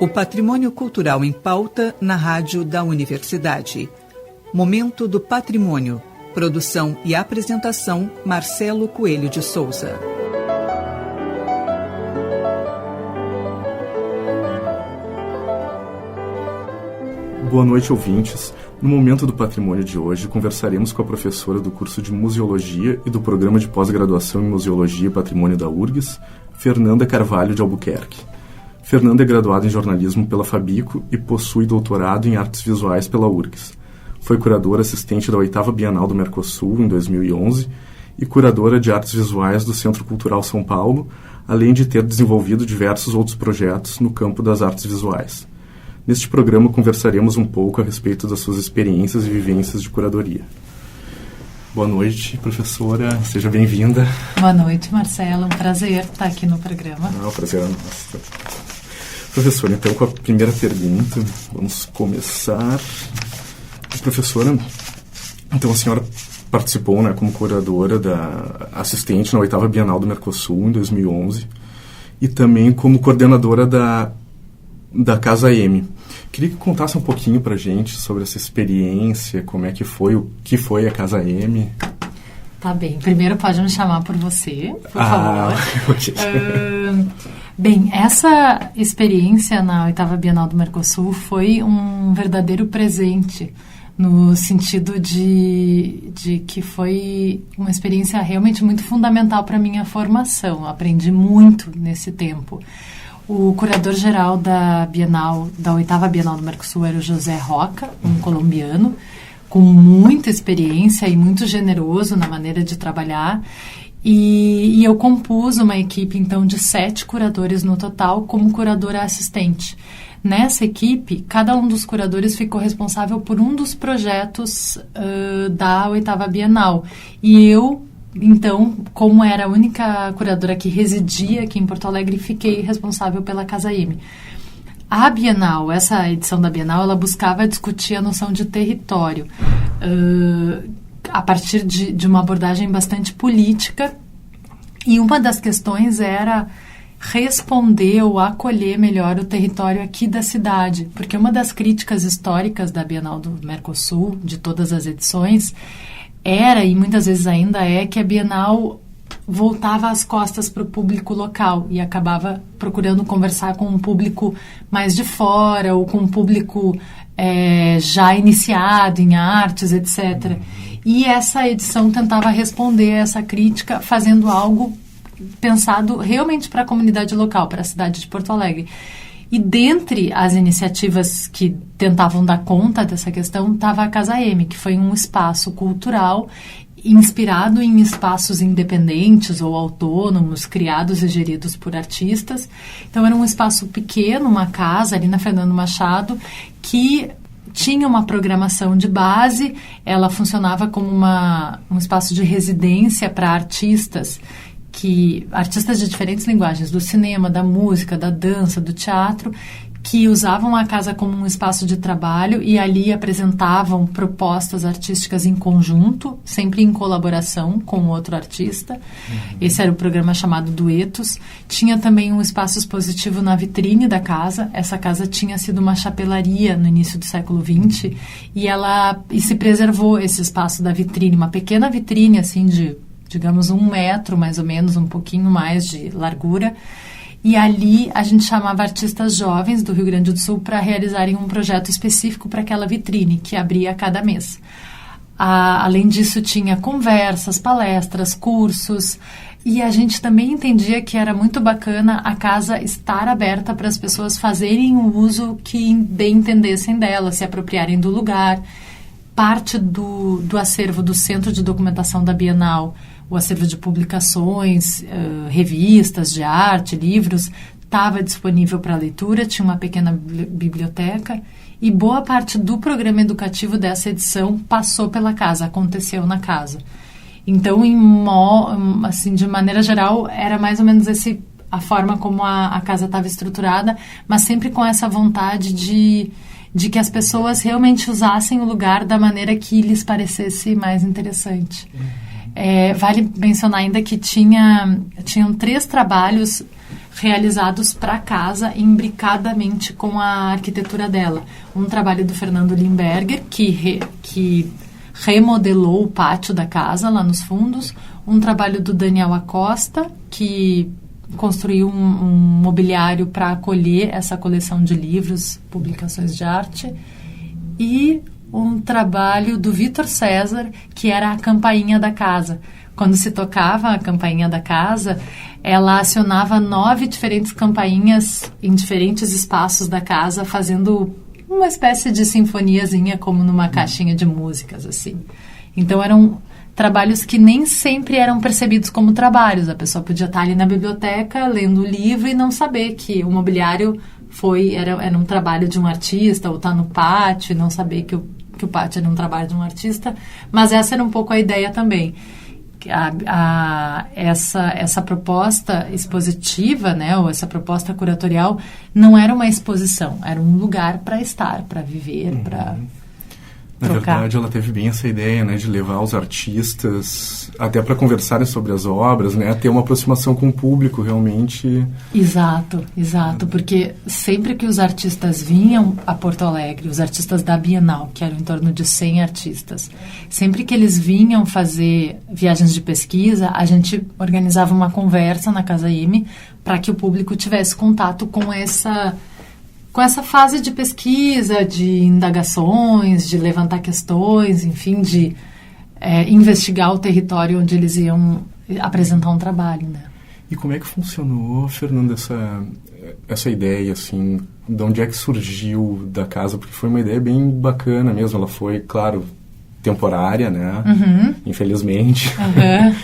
O patrimônio cultural em pauta na rádio da Universidade. Momento do Patrimônio. Produção e apresentação, Marcelo Coelho de Souza. Boa noite, ouvintes. No Momento do Patrimônio de hoje, conversaremos com a professora do curso de Museologia e do Programa de Pós-Graduação em Museologia e Patrimônio da URGS, Fernanda Carvalho de Albuquerque. Fernanda é graduada em jornalismo pela Fabico e possui doutorado em artes visuais pela URGS. Foi curadora assistente da 8ª Bienal do Mercosul, em 2011, e curadora de artes visuais do Centro Cultural São Paulo, além de ter desenvolvido diversos outros projetos no campo das artes visuais. Neste programa conversaremos um pouco a respeito das suas experiências e vivências de curadoria. Boa noite, professora. Seja bem-vinda. Boa noite, Marcelo. Um prazer estar aqui no programa. O prazer é nosso. Professora, então, com a primeira pergunta, vamos começar. Professora, então a senhora participou, como curadora assistente na 8ª Bienal do Mercosul, em 2011, e também como coordenadora da Casa M. Queria que contasse um pouquinho pra gente sobre essa experiência, como é que foi, o que foi a Casa M. Tá bem. Primeiro pode me chamar por você, por favor. Okay. Bem, essa experiência na 8ª Bienal do Mercosul foi um verdadeiro presente, no sentido de que foi uma experiência realmente muito fundamental para a minha formação. Eu aprendi muito nesse tempo. O curador-geral da Bienal, da 8ª Bienal do Mercosul, era o José Roca, um colombiano, com muita experiência e muito generoso na maneira de trabalhar. E eu compus uma equipe, então, de 7 curadores no total, como curadora assistente. Nessa equipe, cada um dos curadores ficou responsável por um dos projetos da 8ª Bienal. E eu, então, como era a única curadora que residia aqui em Porto Alegre, fiquei responsável pela Casa M. A Bienal, essa edição da Bienal, ela buscava discutir a noção de território a partir de uma abordagem bastante política, e uma das questões era responder ou acolher melhor o território aqui da cidade, porque uma das críticas históricas da Bienal do Mercosul, de todas as edições, era, e muitas vezes ainda é, que a Bienal voltava as costas para o público local e acabava procurando conversar com um público mais de fora ou com um público já iniciado em artes, etc. E essa edição tentava responder a essa crítica fazendo algo pensado realmente para a comunidade local, para a cidade de Porto Alegre. E dentre as iniciativas que tentavam dar conta dessa questão estava a Casa M, que foi um espaço cultural inspirado em espaços independentes ou autônomos, criados e geridos por artistas. Então era um espaço pequeno, uma casa ali na Fernando Machado, que tinha uma programação de base. Ela funcionava como um espaço de residência para artistas de diferentes linguagens, do cinema, da música, da dança, do teatro, que usavam a casa como um espaço de trabalho e ali apresentavam propostas artísticas em conjunto, sempre em colaboração com outro artista. Esse era o programa chamado Duetos. Tinha também um espaço expositivo na vitrine da casa. Essa casa tinha sido uma chapelaria no início do século XX e se preservou esse espaço da vitrine, uma pequena vitrine assim de, digamos, 1 metro, mais ou menos, um pouquinho mais de largura. E ali a gente chamava artistas jovens do Rio Grande do Sul para realizarem um projeto específico para aquela vitrine, que abria a cada mês. Além disso, tinha conversas, palestras, cursos. E a gente também entendia que era muito bacana a casa estar aberta para as pessoas fazerem o uso que bem entendessem dela, se apropriarem do lugar. Parte do acervo do Centro de Documentação da Bienal, o acervo de publicações, revistas de arte, livros, estava disponível para leitura, tinha uma pequena biblioteca e boa parte do programa educativo dessa edição passou pela casa, aconteceu na casa. Então, assim, de maneira geral, era mais ou menos a forma como a casa estava estruturada, mas sempre com essa vontade de que as pessoas realmente usassem o lugar da maneira que lhes parecesse mais interessante. Vale mencionar ainda que tinham 3 trabalhos realizados para casa, imbricadamente com a arquitetura dela. Um trabalho do Fernando Limberger, que remodelou o pátio da casa lá nos fundos. Um trabalho do Daniel Acosta, que construiu um mobiliário para acolher essa coleção de livros, publicações de arte. E um trabalho do Vitor César, que era a campainha da casa. Quando se tocava a campainha da casa, ela acionava 9 diferentes campainhas em diferentes espaços da casa, fazendo uma espécie de sinfoniazinha, como numa caixinha de músicas, assim. Então, eram trabalhos que nem sempre eram percebidos como trabalhos. A pessoa podia estar ali na biblioteca, lendo o livro, e não saber que o mobiliário era um trabalho de um artista, ou estar no pátio, e não saber que o pátio era um trabalho de um artista. Mas essa era um pouco a ideia também. Essa proposta expositiva, né, ou essa proposta curatorial, não era uma exposição, era um lugar para estar, para viver, para Na verdade, ela teve bem essa ideia, né, de levar os artistas até para conversarem sobre as obras, né, ter uma aproximação com o público, realmente. Exato, porque sempre que os artistas vinham a Porto Alegre, os artistas da Bienal, que eram em torno de 100 artistas, sempre que eles vinham fazer viagens de pesquisa, a gente organizava uma conversa na Casa M para que o público tivesse contato com essa fase de pesquisa, de indagações, de levantar questões, enfim, de investigar o território onde eles iam apresentar um trabalho, né? E como é que funcionou, Fernanda, essa ideia, assim, de onde é que surgiu da casa? Porque foi uma ideia bem bacana mesmo, ela foi, claro, temporária, né? Uhum. Infelizmente. Uhum.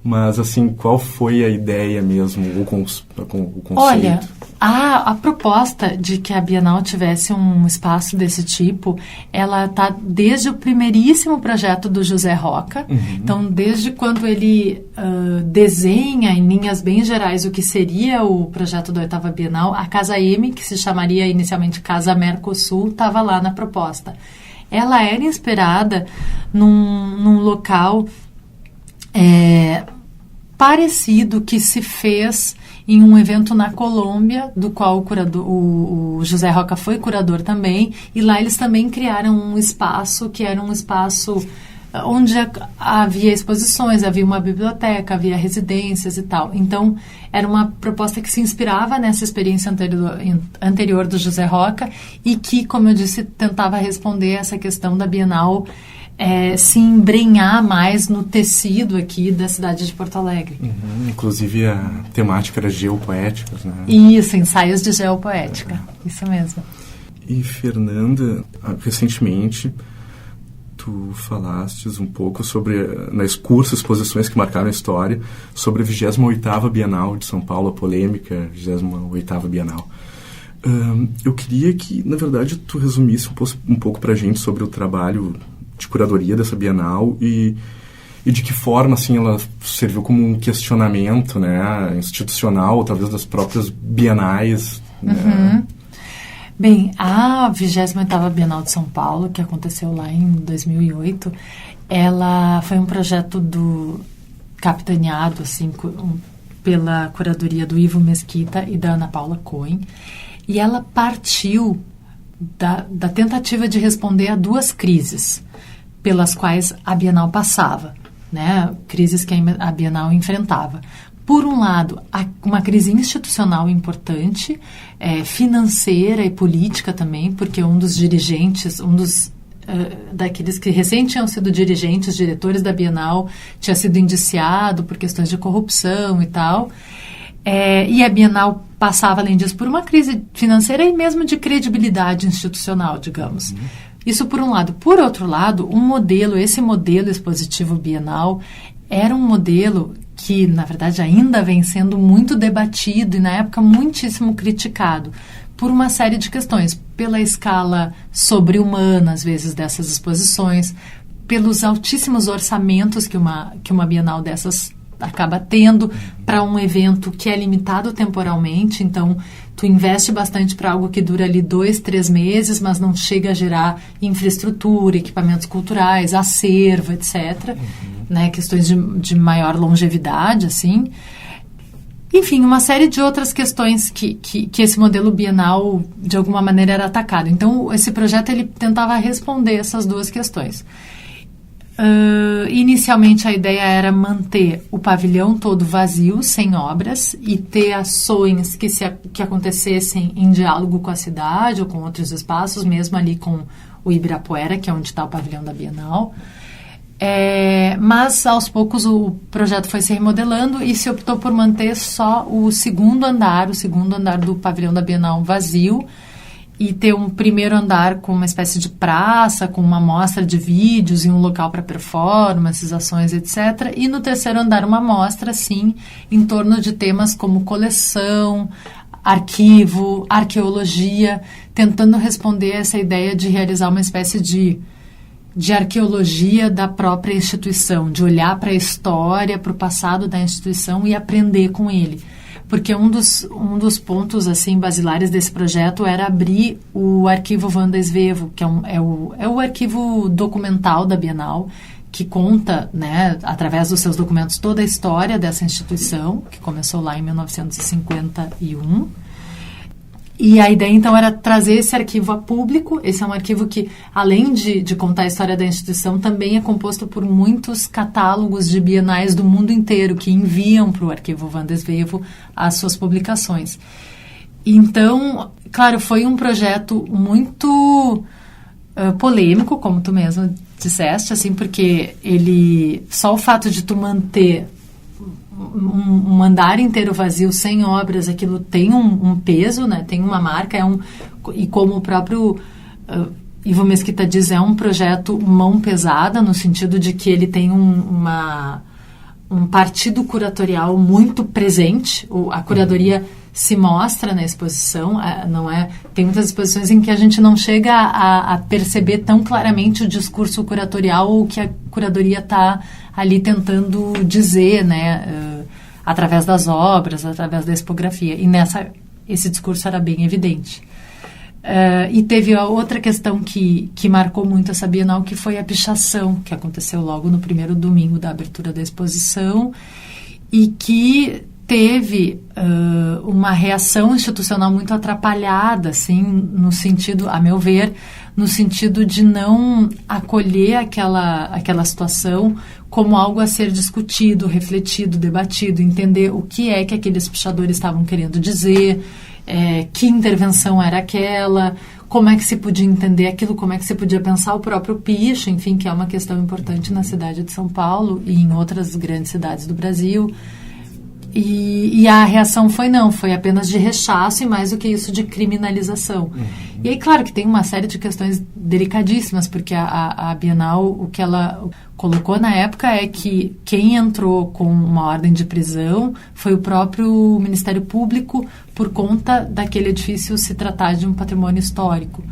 Mas, assim, qual foi a ideia mesmo, o conceito? Olha, a proposta de que a Bienal tivesse um espaço desse tipo, ela está desde o primeiríssimo projeto do José Roca. Uhum. Então, desde quando ele desenha em linhas bem gerais o que seria o projeto da 8ª Bienal, a Casa M, que se chamaria inicialmente Casa Mercosul, estava lá na proposta. Ela era inspirada num local parecido que se fez em um evento na Colômbia, do qual o José Roca foi curador também, e lá eles também criaram um espaço que era um espaço onde havia exposições, havia uma biblioteca, havia residências e tal. Então, era uma proposta que se inspirava nessa experiência anterior do José Roca e que, como eu disse, tentava responder essa questão da Bienal se embrenhar mais no tecido aqui da cidade de Porto Alegre. Uhum, inclusive a temática era geopoéticas, né? Isso, ensaios de geopoética, isso mesmo. E Fernanda, recentemente tu falastes um pouco sobre, nas cursos, exposições que marcaram a história, sobre a 28ª Bienal de São Paulo, a polêmica 28ª Bienal. Eu queria que, na verdade, tu resumisse um pouco pra gente sobre o trabalho de curadoria dessa Bienal e de que forma, assim, ela serviu como um questionamento, né, institucional, talvez das próprias bienais, né? Uhum. Bem, a 28ª Bienal de São Paulo, que aconteceu lá em 2008, ela foi um projeto capitaneado, assim, pela curadoria do Ivo Mesquita e da Ana Paula Cohen, e ela partiu da tentativa de responder a 2 crises pelas quais a Bienal passava, né? Crises que a Bienal enfrentava. Por um lado, uma crise institucional importante, financeira e política também, porque um dos dirigentes, daqueles que recém tinham sido dirigentes, diretores da Bienal, tinha sido indiciado por questões de corrupção e tal. E a Bienal passava, além disso, por uma crise financeira e mesmo de credibilidade institucional, digamos. Uhum. Isso por um lado. Por outro lado, esse modelo expositivo bienal era um modelo que, na verdade, ainda vem sendo muito debatido e, na época, muitíssimo criticado por uma série de questões. Pela escala sobre-humana, às vezes, dessas exposições, pelos altíssimos orçamentos que uma bienal dessas acaba tendo para um evento que é limitado temporalmente. Então, tu investe bastante para algo que dura ali 2, 3 meses, mas não chega a gerar infraestrutura, equipamentos culturais, acervo, etc. Né? Questões de maior longevidade, assim. Enfim, uma série de outras questões que esse modelo bienal, de alguma maneira, era atacado. Então, esse projeto ele tentava responder essas duas questões. Inicialmente, a ideia era manter o pavilhão todo vazio, sem obras, e ter ações que acontecessem em diálogo com a cidade ou com outros espaços, mesmo ali com o Ibirapuera, que é onde está o pavilhão da Bienal. Mas, aos poucos, o projeto foi se remodelando e se optou por manter só o segundo andar do pavilhão da Bienal vazio e ter um primeiro andar com uma espécie de praça, com uma mostra de vídeos e um local para performances, ações, etc. E no terceiro andar uma mostra, sim, em torno de temas como coleção, arquivo, arqueologia, tentando responder a essa ideia de realizar uma espécie de arqueologia da própria instituição, de olhar para a história, para o passado da instituição e aprender com ele. Porque um dos pontos assim basilares desse projeto era abrir o arquivo Wanda Svevo, que é o arquivo documental da Bienal, que conta, né, através dos seus documentos, toda a história dessa instituição, que começou lá em 1951. E a ideia, então, era trazer esse arquivo a público. Esse é um arquivo que, além de contar a história da instituição, também é composto por muitos catálogos de bienais do mundo inteiro que enviam para o arquivo Wanda Svevo as suas publicações. Então, claro, foi um projeto muito polêmico, como tu mesmo disseste, assim, porque só o fato de tu manter um andar inteiro vazio, sem obras, aquilo tem um peso, né? Tem uma marca, e como o próprio Ivo Mesquita diz, é um projeto mão pesada, no sentido de que ele tem um partido curatorial muito presente. A curadoria se mostra na exposição, tem muitas exposições em que a gente não chega a perceber tão claramente o discurso curatorial ou o que a curadoria está ali tentando dizer, né, através das obras, através da expografia. E esse discurso era bem evidente. E teve a outra questão que marcou muito essa Bienal, que foi a pichação, que aconteceu logo no primeiro domingo da abertura da exposição e que teve uma reação institucional muito atrapalhada, assim, no sentido, a meu ver, no sentido de não acolher aquela situação como algo a ser discutido, refletido, debatido, entender o que é que aqueles pichadores estavam querendo dizer, que intervenção era aquela, como é que se podia entender aquilo, como é que se podia pensar o próprio picho, enfim, que é uma questão importante na cidade de São Paulo e em outras grandes cidades do Brasil. E a reação foi apenas de rechaço e mais do que isso de criminalização. E aí, claro que tem uma série de questões delicadíssimas, porque a Bienal, o que ela colocou na época é que quem entrou com uma ordem de prisão foi o próprio Ministério Público por conta daquele edifício se tratar de um patrimônio histórico.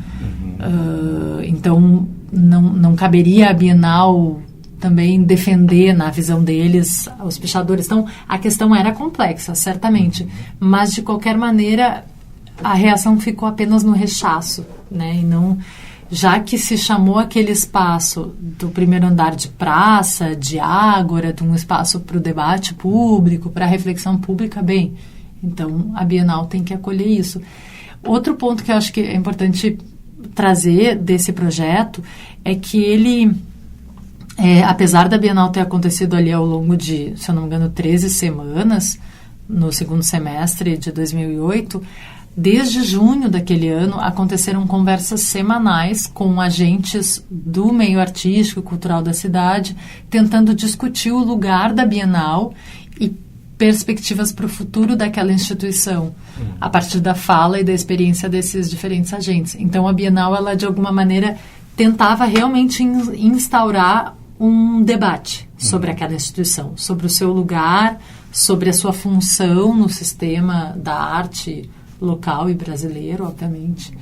Então, não caberia a Bienal também defender, na visão deles, os pichadores. Então, a questão era complexa, certamente, mas, de qualquer maneira, a reação ficou apenas no rechaço, né? E não, já que se chamou aquele espaço do primeiro andar de praça, de ágora, de um espaço para o debate público, para a reflexão pública, bem, então a Bienal tem que acolher isso. Outro ponto que eu acho que é importante trazer desse projeto é que ele... apesar da Bienal ter acontecido ali ao longo de, se eu não me engano, 13 semanas, no segundo semestre de 2008, desde junho daquele ano, aconteceram conversas semanais com agentes do meio artístico e cultural da cidade, tentando discutir o lugar da Bienal e perspectivas para o futuro daquela instituição, a partir da fala e da experiência desses diferentes agentes. Então, a Bienal, ela, de alguma maneira, tentava realmente instaurar um debate sobre aquela instituição, sobre o seu lugar, sobre a sua função no sistema da arte local e brasileiro, obviamente.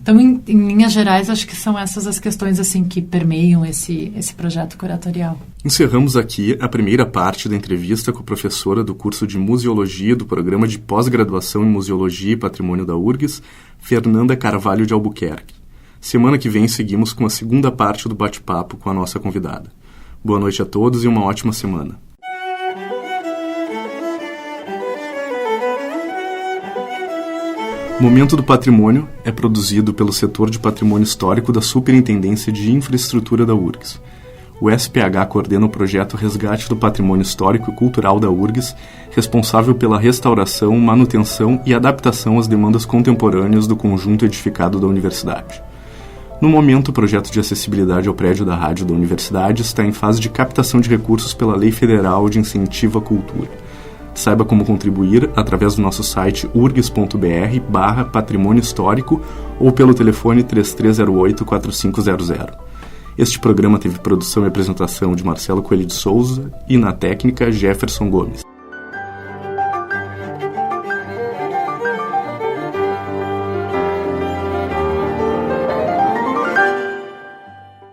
Então, em linhas gerais, acho que são essas as questões assim que permeiam esse projeto curatorial. Encerramos aqui a primeira parte da entrevista com a professora do curso de Museologia do Programa de Pós-Graduação em Museologia e Patrimônio da URGS, Fernanda Carvalho de Albuquerque. Semana que vem seguimos com a segunda parte do bate-papo com a nossa convidada. Boa noite a todos e uma ótima semana. Momento do Patrimônio é produzido pelo setor de patrimônio histórico da Superintendência de Infraestrutura da URGS. O SPH coordena o projeto Resgate do Patrimônio Histórico e Cultural da URGS, responsável pela restauração, manutenção e adaptação às demandas contemporâneas do conjunto edificado da universidade. No momento, o projeto de acessibilidade ao prédio da rádio da universidade está em fase de captação de recursos pela Lei Federal de Incentivo à Cultura. Saiba como contribuir através do nosso site urgs.br/patrimônio histórico ou pelo telefone 3308-4500. Este programa teve produção e apresentação de Marcelo Coelho de Souza e, na técnica, Jefferson Gomes.